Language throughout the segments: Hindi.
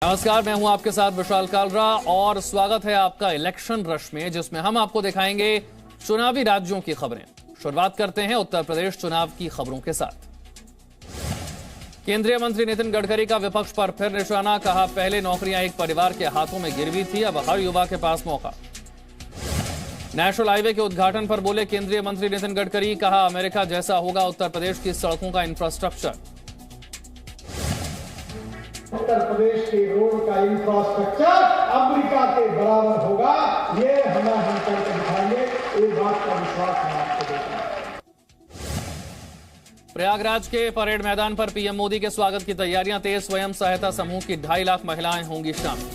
नमस्कार, मैं हूं आपके साथ विशाल कालरा और स्वागत है आपका इलेक्शन रश में, जिसमें हम आपको दिखाएंगे चुनावी राज्यों की खबरें। शुरुआत करते हैं उत्तर प्रदेश चुनाव की खबरों के साथ। केंद्रीय मंत्री नितिन गडकरी का विपक्ष पर फिर निशाना, कहा पहले नौकरियां एक परिवार के हाथों में गिरवी थी, अब हर युवा के पास मौका। नेशनल हाईवे के उद्घाटन पर बोले केंद्रीय मंत्री नितिन गडकरी, कहा अमेरिका जैसा होगा उत्तर प्रदेश की सड़कों का इंफ्रास्ट्रक्चर। उत्तर प्रदेश के रोड का इंफ्रास्ट्रक्चर अमेरिका के बराबर होगा, ये हम करके दिखाएंगे। इस बात का विश्वास मैं आपको देता हूं। प्रयागराज के परेड मैदान पर पीएम मोदी के स्वागत की तैयारियां तेज, स्वयं सहायता समूह की 2.5 लाख महिलाएं होंगी शामिल।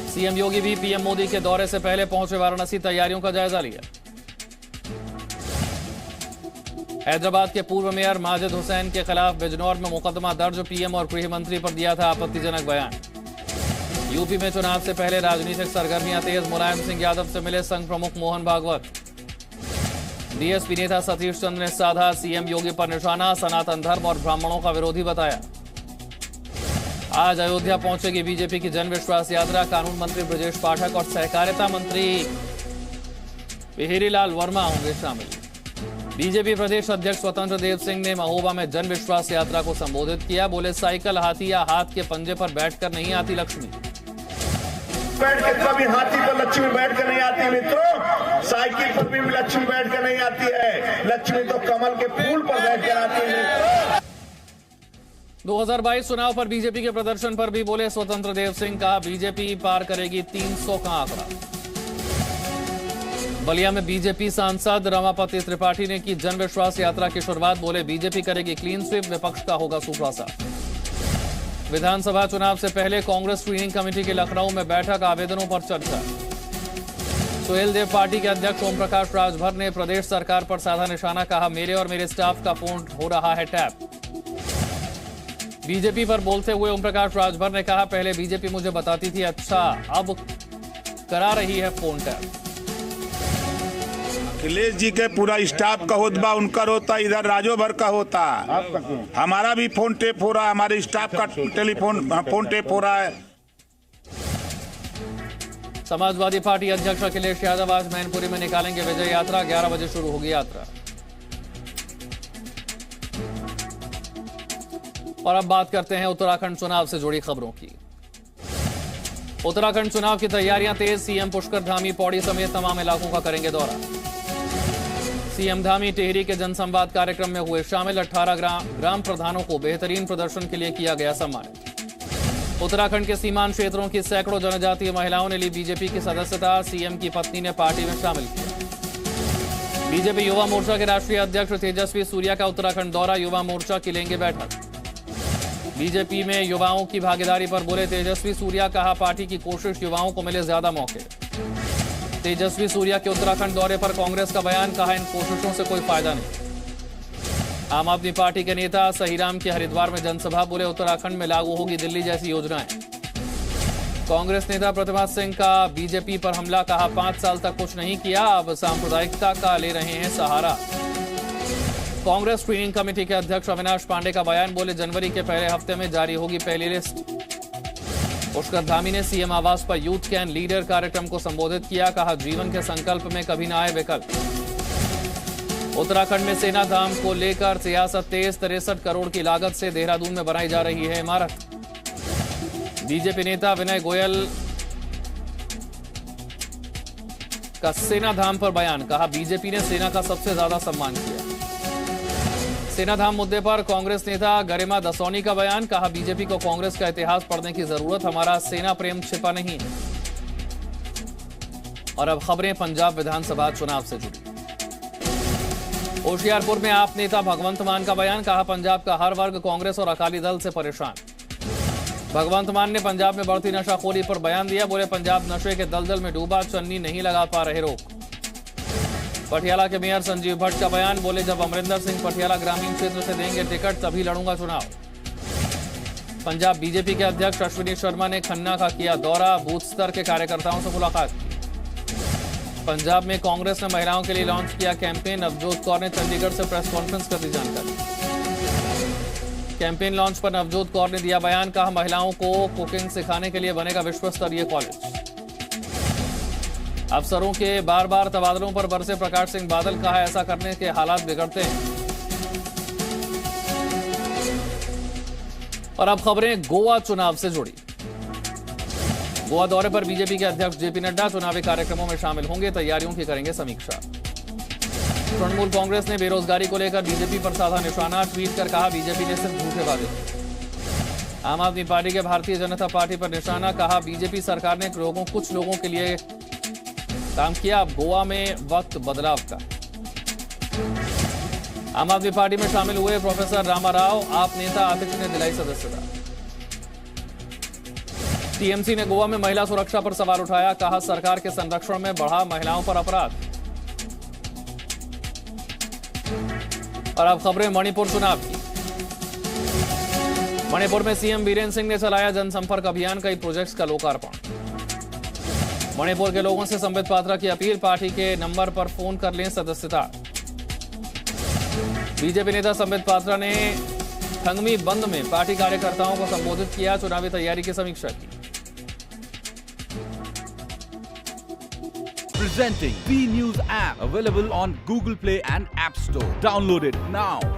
सीएम योगी भी पीएम मोदी के दौरे से पहले पहुंचे वाराणसी, तैयारियों का जायजा लिया। हैदराबाद के पूर्व मेयर माजिद हुसैन के खिलाफ बिजनौर में मुकदमा दर्ज, पीएम और गृह मंत्री पर दिया था आपत्तिजनक बयान। यूपी में चुनाव से पहले राजनीतिक सरगर्मियां तेज, मुलायम सिंह यादव से मिले संघ प्रमुख मोहन भागवत। बीएसपी नेता सतीश चंद्र ने साधा सीएम योगी पर निशाना, सनातन धर्म और ब्राह्मणों का विरोधी बताया। आज अयोध्या पहुंचेगी बीजेपी की जन विश्वास यात्रा, कानून मंत्री ब्रजेश पाठक और सहकारिता मंत्री बिहारीलाल वर्मा होंगे शामिल। बीजेपी प्रदेश अध्यक्ष स्वतंत्र देव सिंह ने महोबा में जन विश्वास यात्रा को संबोधित किया, बोले साइकिल हाथी या हाथ के पंजे पर बैठकर नहीं आती लक्ष्मी। बैठ के कभी हाथी पर लक्ष्मी बैठ कर नहीं आती मित्रों, साइकिल पर भी लक्ष्मी बैठ कर नहीं आती है, लक्ष्मी तो कमल के फूल पर बैठ कर आती है मित्रों। 2022 चुनाव पर बीजेपी के प्रदर्शन पर भी बोले स्वतंत्र देव सिंह, कहा बीजेपी पार करेगी 300 का आंकड़ा। बलिया में बीजेपी सांसद रमापति त्रिपाठी ने की जन विश्वास यात्रा की शुरुआत, बोले बीजेपी करेगी क्लीन स्वीप, विपक्ष का होगा सूखा। विधानसभा चुनाव से पहले कांग्रेस स्क्रीनिंग कमेटी की लखनऊ में बैठक, आवेदनों पर चर्चा। सुहेल देव पार्टी के अध्यक्ष ओम प्रकाश राजभर ने प्रदेश सरकार पर साधा निशाना, कहा मेरे और मेरे स्टाफ का फोन हो रहा है टैप। बीजेपी पर बोलते हुए ओम प्रकाश राजभर ने कहा पहले बीजेपी मुझे बताती थी अच्छा, अब करा रही है फोन टैप। अखिलेश जी के पूरा स्टाफ का होता, उनका होता, इधर राजो भर का होता, हमारा भी फोन टेप हो रहा है, हमारे स्टाफ का फोन टेप हो रहा है। समाजवादी पार्टी अध्यक्ष अखिलेश यादव आज मैनपुरी में निकालेंगे विजय यात्रा, 11 बजे शुरू होगी यात्रा। और अब बात करते हैं उत्तराखंड चुनाव से जुड़ी खबरों की। उत्तराखंड चुनाव की तैयारियां तेज, सीएम पुष्कर धामी पौड़ी समेत तमाम इलाकों का करेंगे दौरा। सीएम धामी टिहरी के जनसंवाद कार्यक्रम में हुए शामिल, 18 ग्राम प्रधानों को बेहतरीन प्रदर्शन के लिए किया गया सम्मानित। उत्तराखंड के सीमांत क्षेत्रों की सैकड़ों जनजातीय महिलाओं ने ली बीजेपी की सदस्यता, सीएम की पत्नी ने पार्टी में शामिल किया। बीजेपी युवा मोर्चा के राष्ट्रीय अध्यक्ष तेजस्वी सूर्या का उत्तराखंड दौरा, युवा मोर्चा की लेंगे बैठक। बीजेपी में युवाओं की भागीदारी पर बोले तेजस्वी सूर्या, कहा पार्टी की कोशिश युवाओं को मिले ज्यादा मौके। तेजस्वी सूर्या के उत्तराखंड दौरे पर कांग्रेस का बयान, कहा इन कोशिशों से कोई फायदा नहीं। आम आदमी पार्टी के नेता सहीराम की हरिद्वार में जनसभा, बोले उत्तराखंड में लागू होगी दिल्ली जैसी योजनाएं। कांग्रेस नेता प्रतिमा सिंह का बीजेपी पर हमला, कहा 5 साल तक कुछ नहीं किया, अब सांप्रदायिकता का ले रहे हैं सहारा। कांग्रेस स्क्रीनिंग कमेटी के अध्यक्ष अविनाश पांडे का बयान, बोले जनवरी के पहले हफ्ते में जारी होगी पहली लिस्ट। पुष्कर धामी ने सीएम आवास पर यूथ कैन लीडर कार्यक्रम को संबोधित किया, कहा जीवन के संकल्प में कभी न आए विकल्प। उत्तराखंड में सेना धाम को लेकर सियासत तेज, 63 करोड़ की लागत से देहरादून में बनाई जा रही है इमारत। बीजेपी नेता विनय गोयल का सेना धाम पर बयान, कहा बीजेपी ने सेना का सबसे ज्यादा सम्मान किया। सेना धाम मुद्दे पर कांग्रेस नेता गरिमा दसौनी का बयान, कहा बीजेपी को कांग्रेस का इतिहास पढ़ने की जरूरत, हमारा सेना प्रेम छिपा नहीं। और अब खबरें पंजाब विधानसभा चुनाव से जुड़ी। होशियारपुर में आप नेता भगवंत मान का बयान, कहा पंजाब का हर वर्ग कांग्रेस और अकाली दल से परेशान। भगवंत मान ने पंजाब में बढ़ती नशाखोरी पर बयान दिया, बोले पंजाब नशे के दलदल में डूबा, चन्नी नहीं लगा पा रहे रोक। पटियाला के मेयर संजीव भट्ट का बयान, बोले जब अमरिंदर सिंह पटियाला ग्रामीण क्षेत्र से देंगे टिकट तभी लड़ूंगा चुनाव। पंजाब बीजेपी के अध्यक्ष अश्विनी शर्मा ने खन्ना का किया दौरा, बूथ स्तर के कार्यकर्ताओं से मुलाकात की। पंजाब में कांग्रेस ने महिलाओं के लिए लॉन्च किया कैंपेन, नवजोत कौर ने चंडीगढ़ से प्रेस कॉन्फ्रेंस कर दी जानकारी। कैंपेन लॉन्च पर नवजोत कौर ने दिया बयान, कहा महिलाओं को कुकिंग सिखाने के लिए बनेगा विश्व स्तरीय कॉलेज। अफसरों के बार बार तबादलों पर बरसे प्रकाश सिंह बादल, कहा ऐसा करने के हालात बिगड़ते हैं। और अब खबरें गोवा चुनाव से जुड़ी। गोवा दौरे पर बीजेपी के अध्यक्ष जेपी नड्डा चुनावी कार्यक्रमों में शामिल होंगे, तैयारियों की करेंगे समीक्षा। तृणमूल कांग्रेस ने बेरोजगारी को लेकर बीजेपी पर साधा निशाना, ट्वीट कर कहा बीजेपी ने सिर्फ झूठे वादे किए। आम आदमी पार्टी के भारतीय जनता पार्टी पर निशाना, कहा बीजेपी सरकार ने कुछ लोगों के लिए काम किया, अब गोवा में वक्त बदलाव का। आम आदमी पार्टी में शामिल हुए प्रोफेसर रामाराव, आप नेता आतिश ने दिलाई सदस्यता। टीएमसी ने गोवा में महिला सुरक्षा पर सवाल उठाया, कहा सरकार के संरक्षण में बढ़ा महिलाओं पर अपराध। और अब खबरें मणिपुर चुनाव की। मणिपुर में सीएम बीरेन सिंह ने चलाया जनसंपर्क अभियान, कई प्रोजेक्ट्स का लोकार्पण। मणिपुर के लोगों से संबित पात्रा की अपील, पार्टी के नंबर पर फोन कर लें सदस्यता। बीजेपी नेता संबित पात्रा ने थंगमी बंद में पार्टी कार्यकर्ताओं को संबोधित किया, चुनावी तैयारी की समीक्षा की। Presenting B News app, available on Google Play and App Store. Download it now.